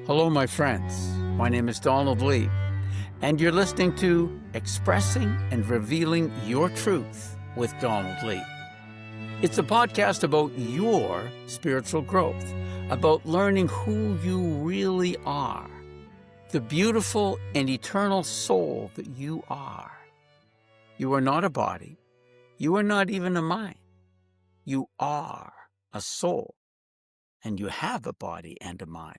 Hello, my friends. My name is Donald Lee, and you're listening to Expressing and Revealing Your Truth with Donald Lee. It's a podcast about your spiritual growth, about learning who you really are, the beautiful and eternal soul that you are. You are not a body. You are not even a mind. You are a soul, and you have a body and a mind.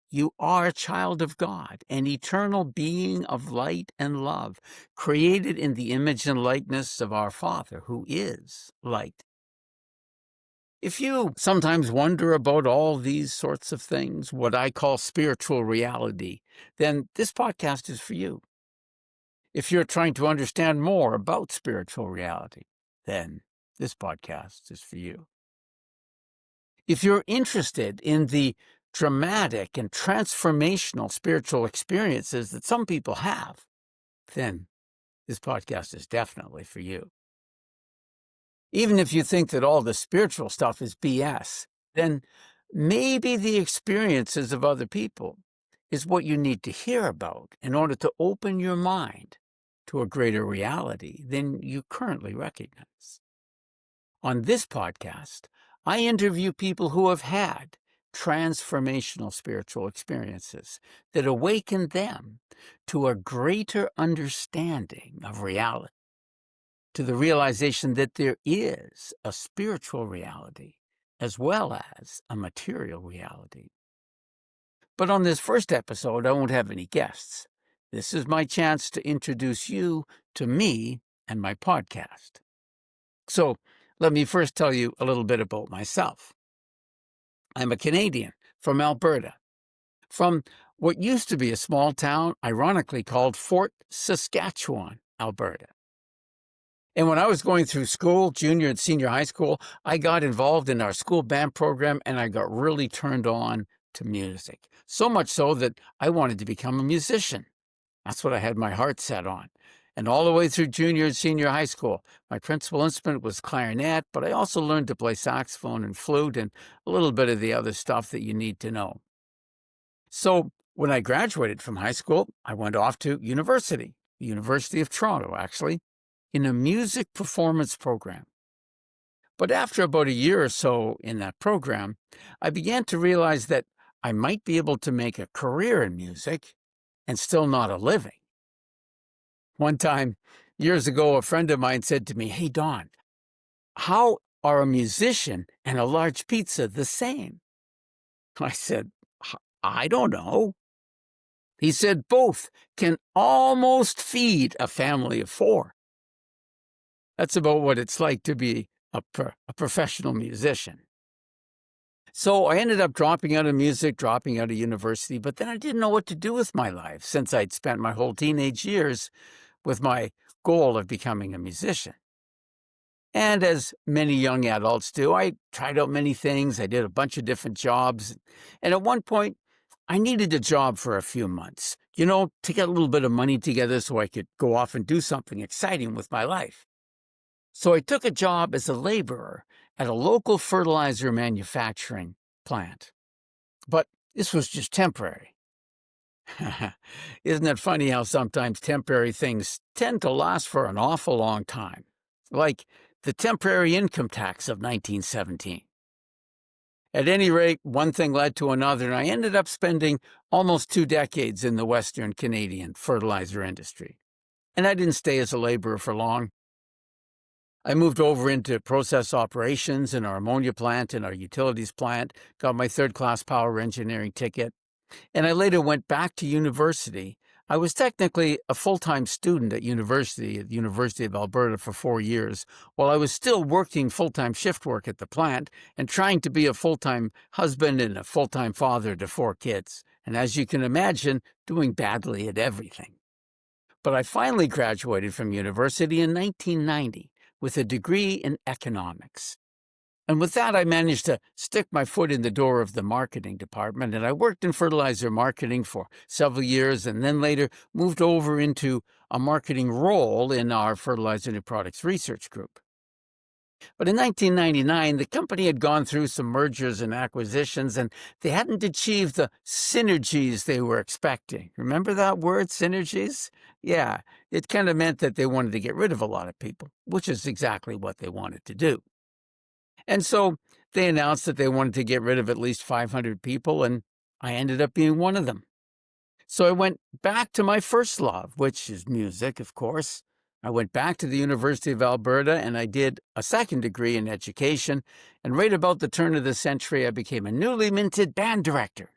You are a child of God, an eternal being of light and love, created in the image and likeness of our Father, who is light. If you sometimes wonder about all these sorts of things, what I call spiritual reality, then this podcast is for you. If you're trying to understand more about spiritual reality, then this podcast is for you. If you're interested in the dramatic and transformational spiritual experiences that some people have, then this podcast is definitely for you. Even if you think that all the spiritual stuff is BS, then maybe the experiences of other people is what you need to hear about in order to open your mind to a greater reality than you currently recognize. On this podcast, I interview people who have had transformational spiritual experiences that awaken them to a greater understanding of reality, to the realization that there is a spiritual reality as well as a material reality. But on this first episode, I won't have any guests. This is my chance to introduce you to me and my podcast. So, let me first tell you a little bit about myself. I'm a Canadian from Alberta, from what used to be a small town, ironically called Fort Saskatchewan, Alberta. And when I was going through school, junior and senior high school, I got involved in our school band program and I got really turned on to music. So much so that I wanted to become a musician. That's what I had my heart set on. And all the way through junior and senior high school, my principal instrument was clarinet, but I also learned to play saxophone and flute and a little bit of the other stuff that you need to know. So when I graduated from high school, I went off to university, the University of Toronto, actually, in a music performance program. But after about a year or so in that program, I began to realize that I might be able to make a career in music and still not a living. One time, years ago, a friend of mine said to me, "Hey, Don, how are a musician and a large pizza the same?" I said, "I don't know." He said, "Both can almost feed a family of 4. That's about what it's like to be a professional musician. So I ended up dropping out of music, dropping out of university, but then I didn't know what to do with my life since I'd spent my whole teenage years with my goal of becoming a musician. And as many young adults do, I tried out many things. I did a bunch of different jobs. And at one point, I needed a job for a few months, to get a little bit of money together so I could go off and do something exciting with my life. So I took a job as a laborer at a local fertilizer manufacturing plant. But this was just temporary. Isn't it funny how sometimes temporary things tend to last for an awful long time? Like the temporary income tax of 1917. At any rate, one thing led to another, and I ended up spending almost 2 decades in the Western Canadian fertilizer industry. And I didn't stay as a laborer for long. I moved over into process operations in our ammonia plant and our utilities plant, got my third-class power engineering ticket, and I later went back to university. I was technically a full-time student at the University of Alberta for 4 years, while I was still working full-time shift work at the plant and trying to be a full-time husband and a full-time father to 4 kids, and as you can imagine, doing badly at everything. But I finally graduated from university in 1990 with a degree in economics. And with that, I managed to stick my foot in the door of the marketing department, and I worked in fertilizer marketing for several years and then later moved over into a marketing role in our fertilizer new products research group. But in 1999, the company had gone through some mergers and acquisitions, and they hadn't achieved the synergies they were expecting. Remember that word, synergies? Yeah, it kind of meant that they wanted to get rid of a lot of people, which is exactly what they wanted to do. And so they announced that they wanted to get rid of at least 500 people, and I ended up being one of them. So I went back to my first love, which is music, of course. I went back to the University of Alberta and I did a second degree in education. And right about the turn of the century, I became a newly minted band director.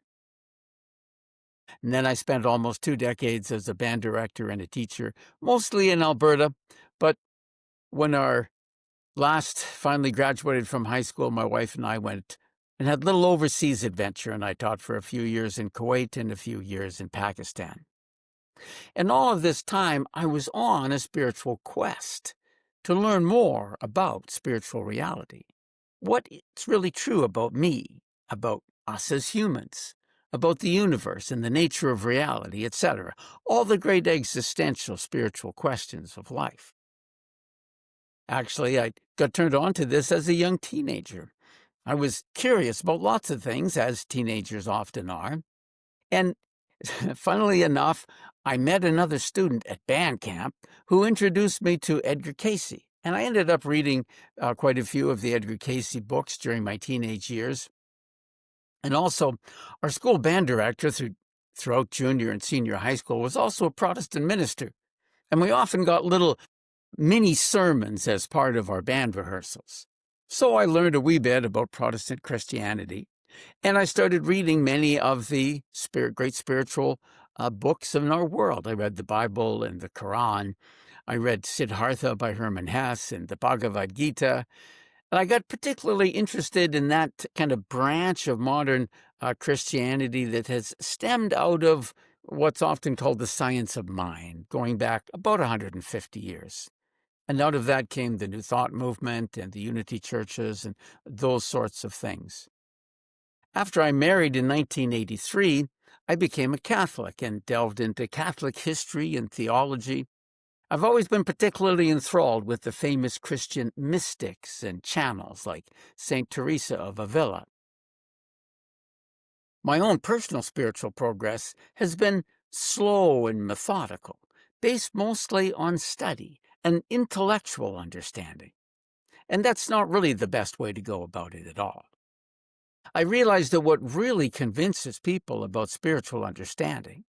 And then I spent almost 2 decades as a band director and a teacher, mostly in Alberta. But when our last finally graduated from high school, my wife and I went and had a little overseas adventure, and I taught for a few years in Kuwait and a few years in Pakistan. And all of this time, I was on a spiritual quest to learn more about spiritual reality. What is really true about me, about us as humans, about the universe and the nature of reality, etc. All the great existential spiritual questions of life. Actually, I got turned on to this as a young teenager. I was curious about lots of things, as teenagers often are. And funnily enough, I met another student at band camp who introduced me to Edgar Cayce. And I ended up reading quite a few of the Edgar Cayce books during my teenage years. And also, our school band director throughout junior and senior high school was also a Protestant minister. And we often got little mini sermons as part of our band rehearsals. So I learned a wee bit about Protestant Christianity. And I started reading many of the great spiritual books in our world. I read the Bible and the Quran. I read Siddhartha by Hermann Hesse and the Bhagavad Gita. And I got particularly interested in that kind of branch of modern Christianity that has stemmed out of what's often called the science of mind, going back about 150 years. And out of that came the New Thought movement and the Unity churches and those sorts of things. After I married in 1983, I became a Catholic and delved into Catholic history and theology. I've always been particularly enthralled with the famous Christian mystics and channels like St. Teresa of Avila. My own personal spiritual progress has been slow and methodical, based mostly on study and intellectual understanding. And that's not really the best way to go about it at all. I realized that what really convinces people about spiritual understanding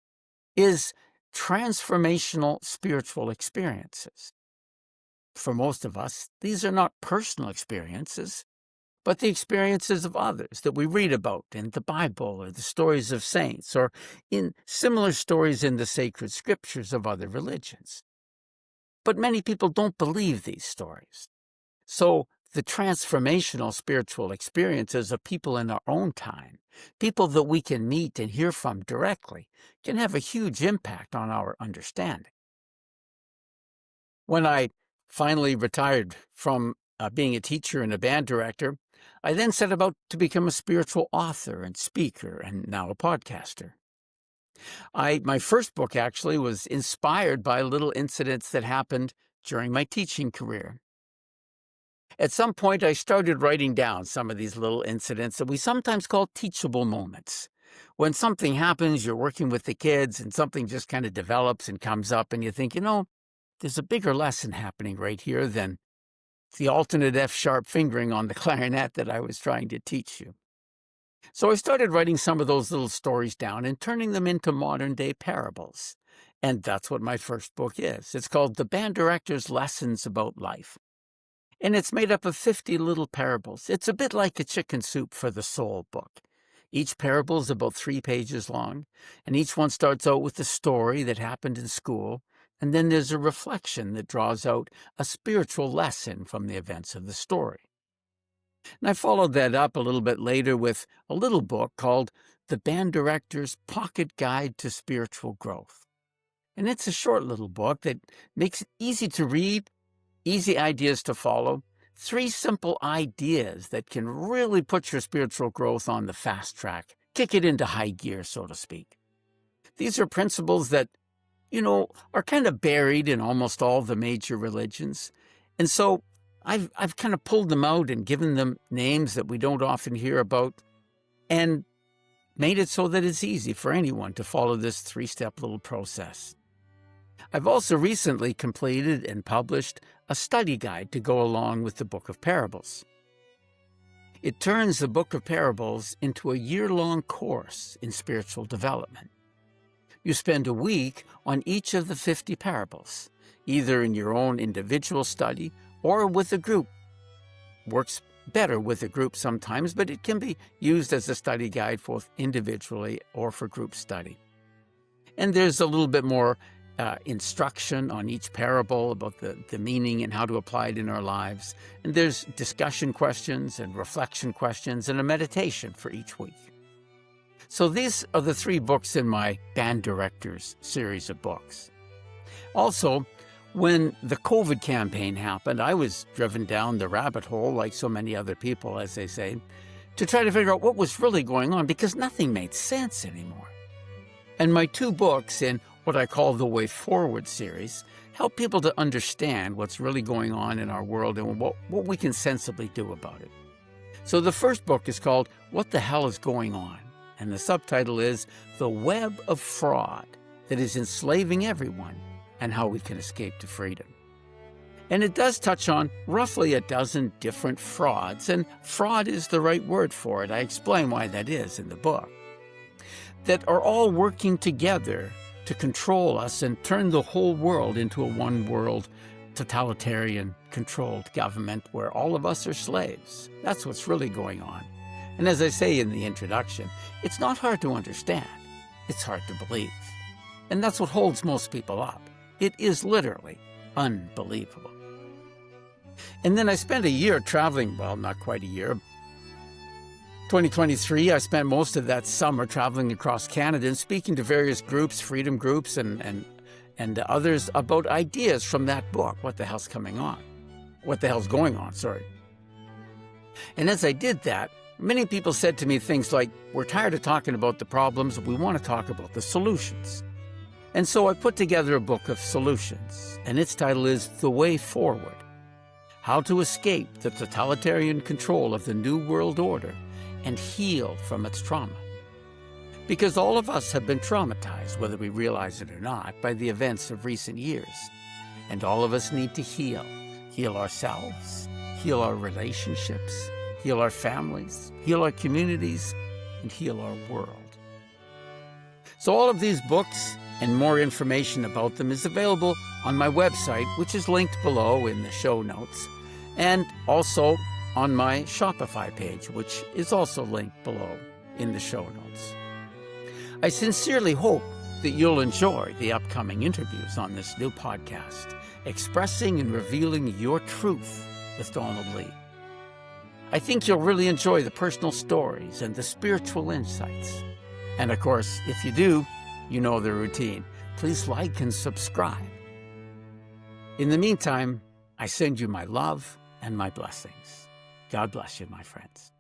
is transformational spiritual experiences. For most of us, these are not personal experiences, but the experiences of others that we read about in the Bible or the stories of saints or in similar stories in the sacred scriptures of other religions. But many people don't believe these stories. So the transformational spiritual experiences of people in our own time, people that we can meet and hear from directly, can have a huge impact on our understanding. When I finally retired from being a teacher and a band director, I then set about to become a spiritual author and speaker and now a podcaster. My first book actually was inspired by little incidents that happened during my teaching career. At some point, I started writing down some of these little incidents that we sometimes call teachable moments. When something happens, you're working with the kids and something just kind of develops and comes up and you think, there's a bigger lesson happening right here than the alternate F-sharp fingering on the clarinet that I was trying to teach you. So I started writing some of those little stories down and turning them into modern-day parables. And that's what my first book is. It's called The Band Director's Lessons About Life. And it's made up of 50 little parables. It's a bit like a chicken soup for the soul book. Each parable is about 3 pages long, and each one starts out with a story that happened in school, and then there's a reflection that draws out a spiritual lesson from the events of the story. And I followed that up a little bit later with a little book called The Band Director's Pocket Guide to Spiritual Growth. And it's a short little book that makes it easy to read, easy ideas to follow, 3 simple ideas that can really put your spiritual growth on the fast track, kick it into high gear, so to speak. These are principles that, are kind of buried in almost all the major religions. And so I've kind of pulled them out and given them names that we don't often hear about and made it so that it's easy for anyone to follow this 3-step little process. I've also recently completed and published a study guide to go along with the Book of Parables. It turns the Book of Parables into a year-long course in spiritual development. You spend a week on each of the 50 parables, either in your own individual study or with a group. Works better with a group sometimes, but it can be used as a study guide both individually or for group study. And there's a little bit more instruction on each parable about the meaning and how to apply it in our lives. And there's discussion questions and reflection questions and a meditation for each week. So these are the 3 books in my Band Directors series of books. Also, when the COVID campaign happened, I was driven down the rabbit hole, like so many other people, as they say, to try to figure out what was really going on because nothing made sense anymore. And my 2 books in what I call the Way Forward series help people to understand what's really going on in our world and what we can sensibly do about it. So the first book is called What the Hell is Going On? And the subtitle is The Web of Fraud That is Enslaving Everyone and How We Can Escape to Freedom. And it does touch on roughly a dozen different frauds, and fraud is the right word for it. I explain why that is in the book, that are all working together to control us and turn the whole world into a one-world, totalitarian, controlled government where all of us are slaves. That's what's really going on. And as I say in the introduction, it's not hard to understand. It's hard to believe. And that's what holds most people up. It is literally unbelievable. And then I spent a year traveling, well, not quite a year. 2023, I spent most of that summer traveling across Canada and speaking to various groups, freedom groups and others about ideas from that book, What the Hell's Coming On? What the Hell's Going On, sorry. And as I did that, many people said to me things like, we're tired of talking about the problems, we want to talk about the solutions. And so I put together a book of solutions, and its title is The Way Forward: How to Escape the Totalitarian Control of the New World Order and Heal from its trauma. Because all of us have been traumatized, whether we realize it or not, by the events of recent years. And all of us need to heal. Heal ourselves, heal our relationships, heal our families, heal our communities, and heal our world. So all of these books and more information about them is available on my website, which is linked below in the show notes, and also on my Shopify page, which is also linked below in the show notes. I sincerely hope that you'll enjoy the upcoming interviews on this new podcast, Expressing and Revealing Your Truth with Donald Lee. I think you'll really enjoy the personal stories and the spiritual insights. And of course, if you do, you know the routine. Please like and subscribe. In the meantime, I send you my love and my blessings. God bless you, my friends.